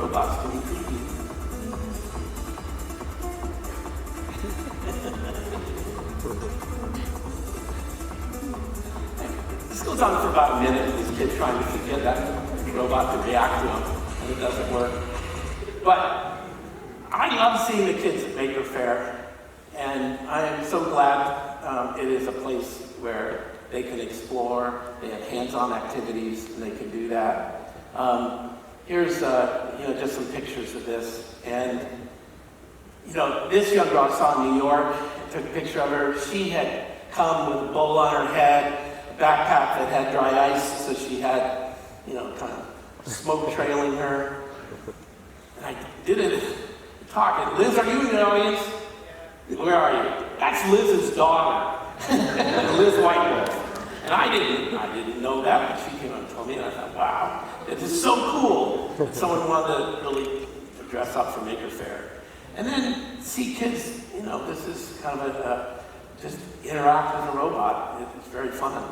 robot's doing creepy. This goes on for about a minute, this kid trying to get that robot to react to him, and it doesn't work. But I love seeing the kids at Maker Faire, and I am so glad it is a place where they can explore, they have hands-on activities, and they can do that. Here's just some pictures of this, and this young girl I saw in New York, I took a picture of her. She had come with a bowl on her head, a backpack that had dry ice, so she had, kind of smoke trailing her. And I didn't talk. Liz, are you in the audience? Where are you? That's Liz's daughter, Liz Whitewolf. And I didn't know that, but she came up and told me, and I thought, wow, this is so cool. Someone wanted to really dress up for Maker Faire. And then see kids, this is kind of just interact with a robot. It's very fun.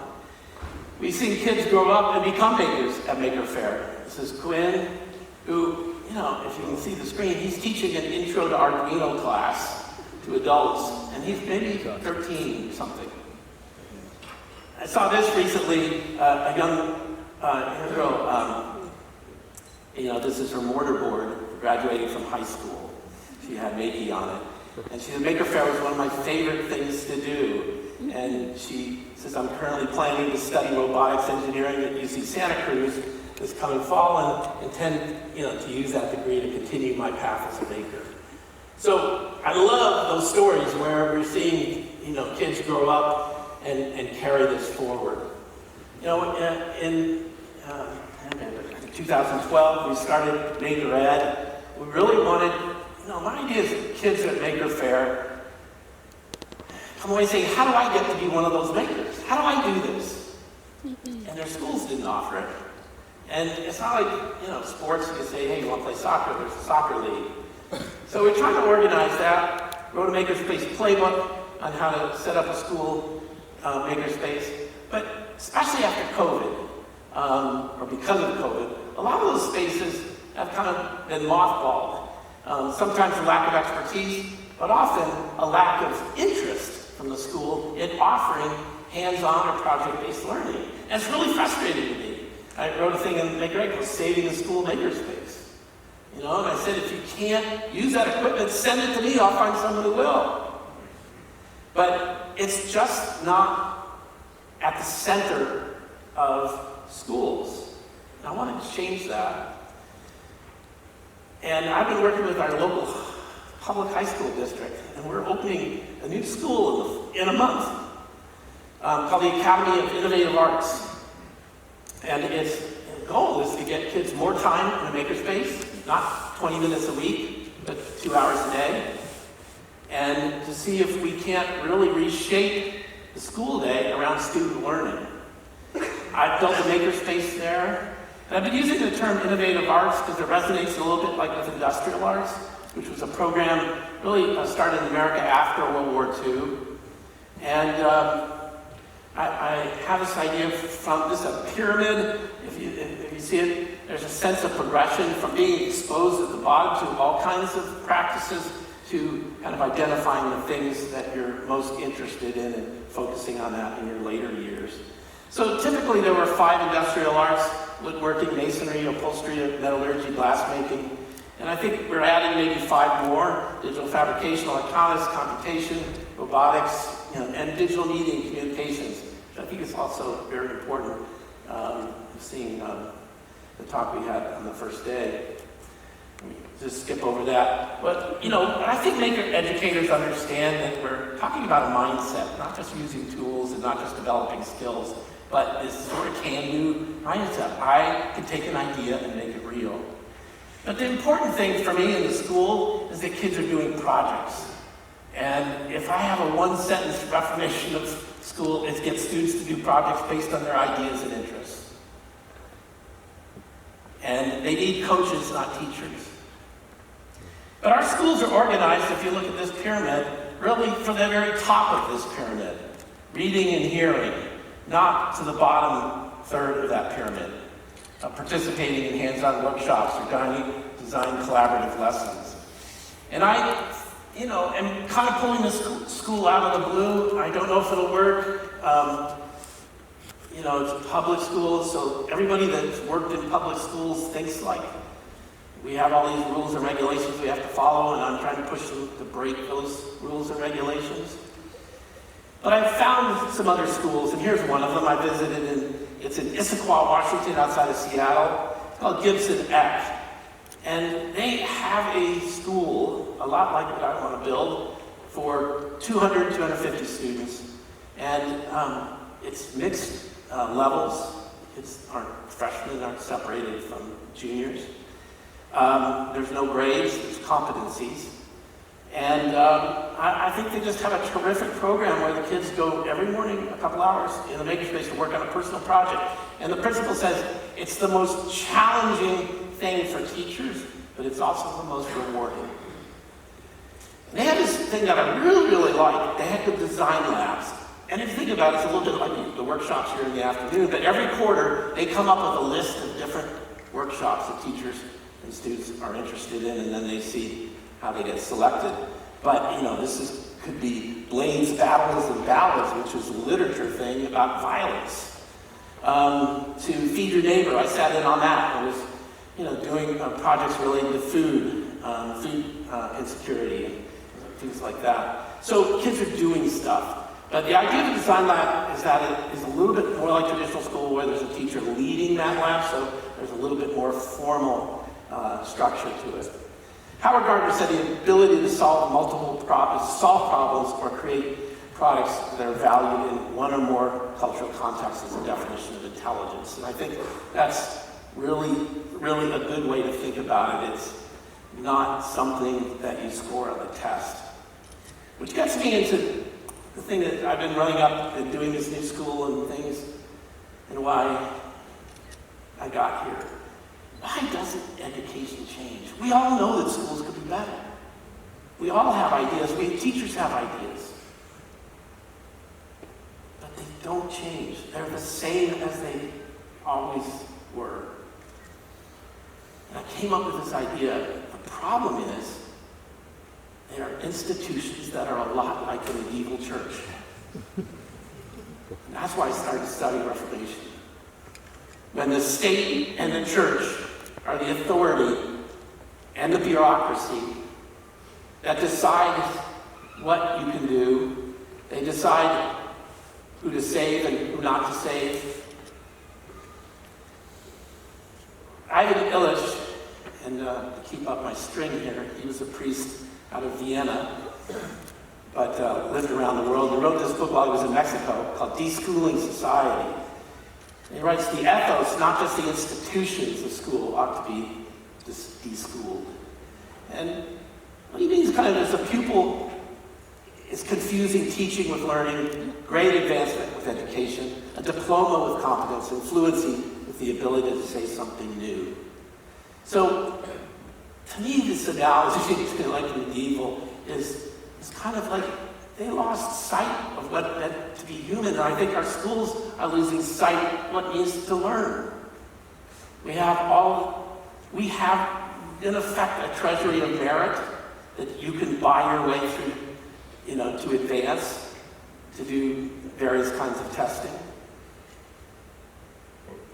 We've seen kids grow up and become makers at Maker Faire. This is Quinn, who, if you can see the screen, he's teaching an intro to Brno class to adults, and he's maybe 13 or something. I saw this recently, a young girl, this is her mortar board graduating from high school. She had Makey on it. And she said, Maker Faire was one of my favorite things to do. And she says, I'm currently planning to study robotics engineering at UC Santa Cruz this coming fall, and intend to use that degree to continue my path as a maker. So I love those stories where we're seeing kids grow up and carry this forward. In 2012 we started Maker Ed. We really wanted, my idea is that kids at Maker Faire come away saying, how do I get to be one of those makers? How do I do this? And their schools didn't offer it. And it's not like, sports, you can say, hey, you want to play soccer? There's a soccer league. So we're trying to organize that, wrote a Makerspace playbook on how to set up a school Makerspace. But especially after COVID, or because of COVID, a lot of those spaces have kind of been mothballed. Sometimes a lack of expertise, but often a lack of interest from the school in offering hands-on or project-based learning. And it's really frustrating to me. I wrote a thing in Maker Ed called Saving the School Makerspace. And I said, if you can't use that equipment, send it to me, I'll find someone who will. But it's just not at the center of schools. And I wanted to change that. And I've been working with our local public high school district, and we're opening a new school in a month called the Academy of Innovative Arts. And its goal is to get kids more time in a makerspace, not 20 minutes a week, but 2 hours a day, and to see if we can't really reshape the school day around student learning. I've built a makerspace there, and I've been using the term innovative arts because it resonates a little bit like with industrial arts, which was a program really started in America after World War II. And I have this idea from this a pyramid. If you see it, there's a sense of progression from being exposed at the bottom to all kinds of practices to kind of identifying the things that you're most interested in and focusing on that in your later years. So typically there were 5 industrial arts: woodworking, masonry, upholstery, metallurgy, glassmaking. And I think we're adding maybe 5 more: digital fabrication, electronics, computation, robotics, and digital media and communications. I think it's also very important, seeing the talk we had on the first day. Let me just skip over that. But, I think maker educators understand that we're talking about a mindset, not just using tools and not just developing skills, but this sort of can-do mindset. I can take an idea and make it real. But the important thing for me in the school is that kids are doing projects. And if I have a one-sentence definition of school, it gets students to do projects based on their ideas and interests. And they need coaches, not teachers. But our schools are organized, if you look at this pyramid, really for the very top of this pyramid. Reading and hearing, not to the bottom third of that pyramid. Participating in hands-on workshops or design collaborative lessons. And I, am kind of pulling this school out of the blue. I don't know if it'll work. It's a public school, so everybody that's worked in public schools thinks like we have all these rules and regulations we have to follow, and I'm trying to push them to break those rules and regulations. But I've found some other schools, and here's one of them I visited. It's in Issaquah, Washington, outside of Seattle. It's called Gibson Eck. And they have a school, a lot like what I want to build, for 200, 250 students. And it's mixed levels. Kids freshmen aren't separated from juniors. There's no grades, there's competencies. And I think they just have a terrific program where the kids go every morning a couple hours in the makerspace to work on a personal project. And the principal says it's the most challenging thing for teachers, but it's also the most rewarding. And they had this thing that I really, really liked. They had the design labs. And if you think about it, it's a little bit like the workshops here in the afternoon, but every quarter they come up with a list of different workshops that teachers and students are interested in, and then they see how they get selected. But this could be Blaine's Battles and Ballads, which is a literature thing about violence. To Feed Your Neighbor, I sat in on that. I was, doing projects related to food insecurity and things like that. So kids are doing stuff. But the idea of the design lab is that it is a little bit more like traditional school, where there's a teacher leading that lab, so there's a little bit more formal structure to it. Howard Gardner said the ability to solve problems or create products that are valued in one or more cultural contexts is a definition of intelligence. And I think that's really, really a good way to think about it. It's not something that you score on the test. Which gets me into the thing that I've been running up and doing this new school and things, and why I got here. Why doesn't education change? We all know that schools could be better. We all have ideas. We teachers have ideas. But they don't change. They're the same as they always were. And I came up with this idea. The problem is, they are institutions that are a lot like the medieval church. And that's why I started to study Reformation. When the state and the church are the authority and the bureaucracy that decide what you can do, they decide who to save and who not to save. Ivan Illich, and to keep up my string here, he was a priest out of Vienna, but lived around the world. He wrote this book while he was in Mexico called Deschooling Society. And he writes, the ethos, not just the institutions of school, ought to be deschooled. And what he means kind of is a pupil is confusing teaching with learning, great advancement with education, a diploma with competence, and fluency with the ability to say something new. So, to me, this analogy to like medieval is kind of like they lost sight of what it meant to be human. And I think our schools are losing sight of what it means to learn. We have in effect a treasury of merit that you can buy your way through, to advance, to do various kinds of testing.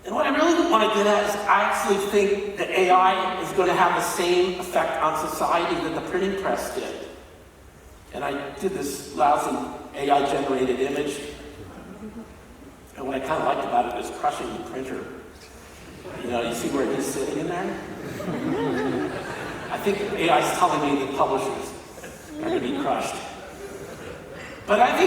And what I really want to get at is I actually think that AI is going to have the same effect on society that the printing press did. And I did this lousy AI-generated image. And what I kind of liked about it was crushing the printer. You see where he's sitting in there? I think AI is telling me that publishers are going to be crushed. But I think